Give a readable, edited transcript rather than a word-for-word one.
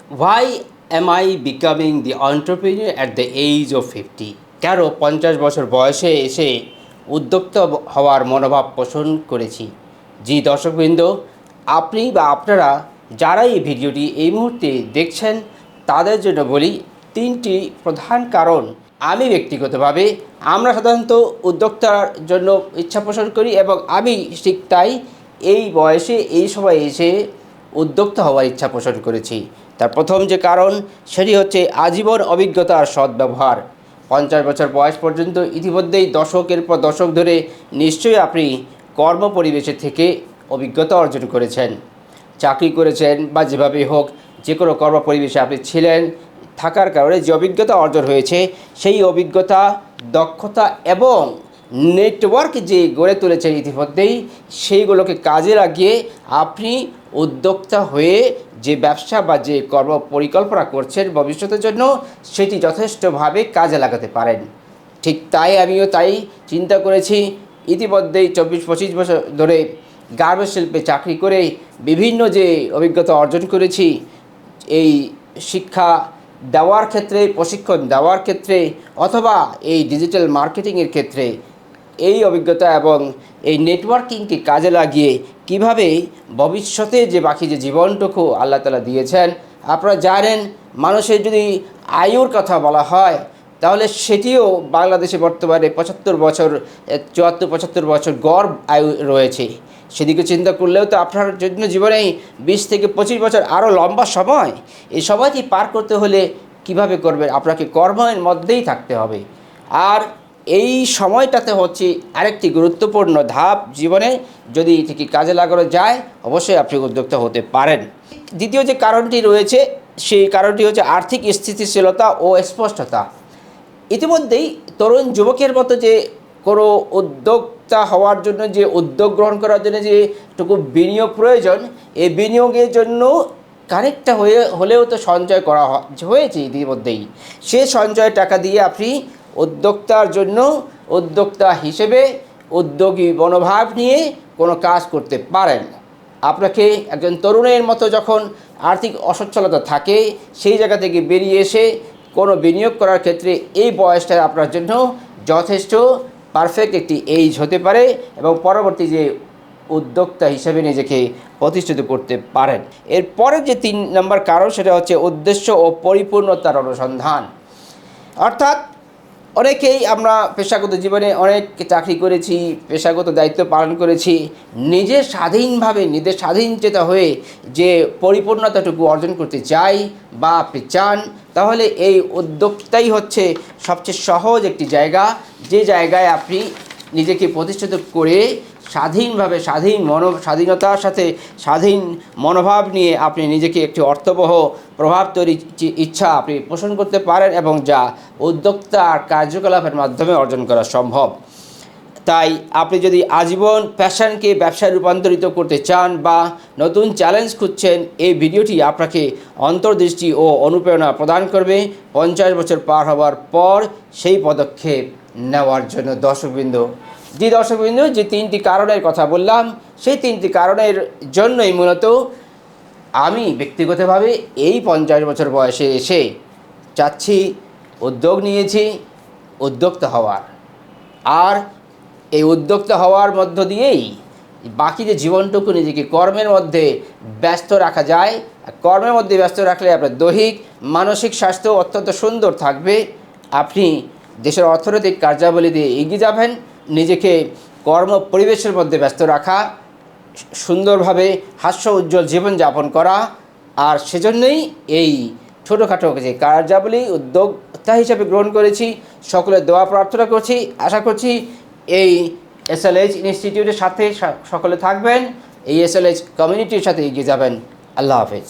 Why am I becoming the entrepreneur at the age of 50? কেন 50 বছর বয়সে এসে উদ্যোক্তা হওয়ার মনোভাব পোষণ করেছি? জি দর্শকবৃন্দ, আপনি বা আপনারা যারা এই ভিডিওটি এই মুহূর্তে দেখছেন তাদের জন্য বলি, তিনটি প্রধান কারণ আমি ব্যক্তিগতভাবে আমরা সাধারণত উদ্যোক্তার জন্য ইচ্ছা পোষণ করি এবং আমি ঠিক তাই এই বয়সে এই সময় এসে উদ্যোক্তা হওয়ার ইচ্ছা পোষণ করেছি। তার প্রথম যে কারণ সেটি হচ্ছে আজীবন অভিজ্ঞতার সদ্ব্যবহার। 50 বছর বয়স পর্যন্ত ইতিমধ্যেই দশকের পর দশক ধরে নিশ্চয়ই আপনি কর্মপরিবেশের থেকে অভিজ্ঞতা অর্জন করেছেন, চাকরি করেছেন বা যেভাবেই হোক যে কোনো কর্মপরিবেশে আপনি ছিলেন, থাকার কারণে যে অভিজ্ঞতা অর্জন হয়েছে সেই অভিজ্ঞতা, দক্ষতা এবং নেটওয়ার্ক যে গড়ে তুলেছেন ইতিমধ্যেই, সেইগুলোকে কাজে লাগিয়ে আপনি উদ্যোক্তা হয়ে যে ব্যবসা বা যে কর্ম পরিকল্পনা করছেন ভবিষ্যতের জন্য সেটি যথেষ্টভাবে কাজে লাগাতে পারেন। ঠিক তাই আমিও তাই চিন্তা করেছি। ইতিমধ্যেই 24-25 বছর ধরে গার্মেন্টস শিল্পে চাকরি করে বিভিন্ন যে অভিজ্ঞতা অর্জন করেছি, এই শিক্ষা দেওয়ার ক্ষেত্রে, প্রশিক্ষণ দেওয়ার ক্ষেত্রে অথবা এই ডিজিটাল মার্কেটিংয়ের ক্ষেত্রে, এই অভিজ্ঞতা এবং এই নেটওয়ার্কিংকে কাজে লাগিয়ে কিভাবে ভবিষ্যতে যে বাকি যে জীবনটুকু আল্লাহ তাআলা দিয়েছেন, আপনারা জানেন মানুষের যদি আয়ুর কথা বলা হয় তাহলে সেটিও বাংলাদেশে বর্তমানে 75 বছর, 74-75 বছর গড় আয়ু রয়েছে। সেদিকে চিন্তা করলেও তো আপনার জন্য জীবনে 20 থেকে 25 বছর আরও লম্বা সময়, এই সময়টি পার করতে হলে কিভাবে করবেন? আপনাকে কর্মের মধ্যেই থাকতে হবে। আর এই সময়টাতে হচ্ছে আরেকটি গুরুত্বপূর্ণ ধাপ জীবনে, যদি এটিকে কাজে লাগানো যায় অবশ্যই আপনি উদ্যোক্তা হতে পারেন। দ্বিতীয় যে কারণটি রয়েছে সেই কারণটি হচ্ছে আর্থিক স্থিতিশীলতা ও স্পষ্টতা। ইতিমধ্যেই তরুণ যুবকের মতো যে কোনো উদ্যোক্তা হওয়ার জন্য, যে উদ্যোগ গ্রহণ করার জন্য যেটুকু বিনিয়োগ প্রয়োজন, এই বিনিয়োগের জন্য খানিকটা হলেও তো সঞ্চয় করা হয়েছে ইতিমধ্যেই। সে সঞ্চয় টাকা দিয়ে আপনি উদ্যোক্তার জন্য, উদ্যোক্তা হিসেবে উদ্যোগী মনোভাব নিয়ে কোনো কাজ করতে পারেন। আপনাকে একজন তরুণের মতো যখন আর্থিক অসচ্ছলতা থাকে সেই জায়গা থেকে বেরিয়ে এসে কোনো বিনিয়োগ করার ক্ষেত্রে এই বয়সটা আপনার জন্য যথেষ্ট পারফেক্ট একটি এইজ হতে পারে এবং পরবর্তী যে উদ্যোক্তা হিসেবে নিজেকে প্রতিষ্ঠিত করতে পারেন। এরপরের যে 3 নম্বর কারণ সেটা হচ্ছে উদ্দেশ্য ও পরিপূর্ণতার অনুসন্ধান। অর্থাৎ অনেকেই আমরা পেশাগত জীবনে অনেক চাকরি করেছি, পেশাগত দায়িত্ব পালন করেছি, নিজের স্বাধীনভাবে, নিজের স্বাধীনচেতা হয়ে যে পরিপূর্ণতাটুকু অর্জন করতে চাই বা আপনি চান, তাহলে এই উদ্যোক্তাই হচ্ছে সবচেয়ে সহজ একটি জায়গা, যে জায়গায় আপনি নিজেকে প্রতিষ্ঠিত করে স্বাধীনভাবে, স্বাধীনতার সাথে স্বাধীন মনোভাব নিয়ে আপনি নিজেকে একটি অর্থবহ প্রভাব তৈরির ইচ্ছা আপনি পোষণ করতে পারেন এবং যা উদ্যোক্তার কার্যকলাপের মাধ্যমে অর্জন করা সম্ভব। তাই আপনি যদি আজীবন প্যাশনকে ব্যবসায় রূপান্তরিত করতে চান বা নতুন চ্যালেঞ্জ খুঁজছেন, এই ভিডিওটি আপনাকে অন্তর্দৃষ্টি ও অনুপ্রেরণা প্রদান করবে 50 বছর পার হওয়ার পর সেই পদক্ষেপ নেওয়ার জন্য। দর্শকবৃন্দ, যে 3টি কারণের কথা বললাম, সেই 3টি কারণের জন্যই মূলত আমি ব্যক্তিগতভাবে এই 50 বছর বয়সে এসে চাচ্ছি, উদ্যোগ নিয়েছি উদ্যোক্তা হওয়ার। আর এই উদ্যোক্তা হওয়ার মধ্য দিয়েই বাকি যে জীবনটুকু নিজেকে কর্মের মধ্যে ব্যস্ত রাখা যায়। কর্মের মধ্যে ব্যস্ত রাখলে আপনার দৈহিক মানসিক স্বাস্থ্য অত্যন্ত সুন্দর থাকবে। আপনি দেশের অর্থনৈতিক কার্যাবলী দিয়ে এগিয়ে যাবেন। নিজেকে কর্ম পরিবেশের মধ্যে ব্যস্ত রাখা, সুন্দরভাবে হাস্য উজ্জ্বল জীবনযাপন করা, আর সেজন্যই এই ছোটোখাটো যে কার্যাবলী উদ্যোক্তা হিসেবে গ্রহণ করেছি। সকলের দোয়া প্রার্থনা করছি, আশা করছি এই SLH ইনস্টিটিউটের সাথে সকলে থাকবেন, এই SLH কমিউনিটির সাথে এগিয়ে যাবেন। আল্লাহ হাফেজ।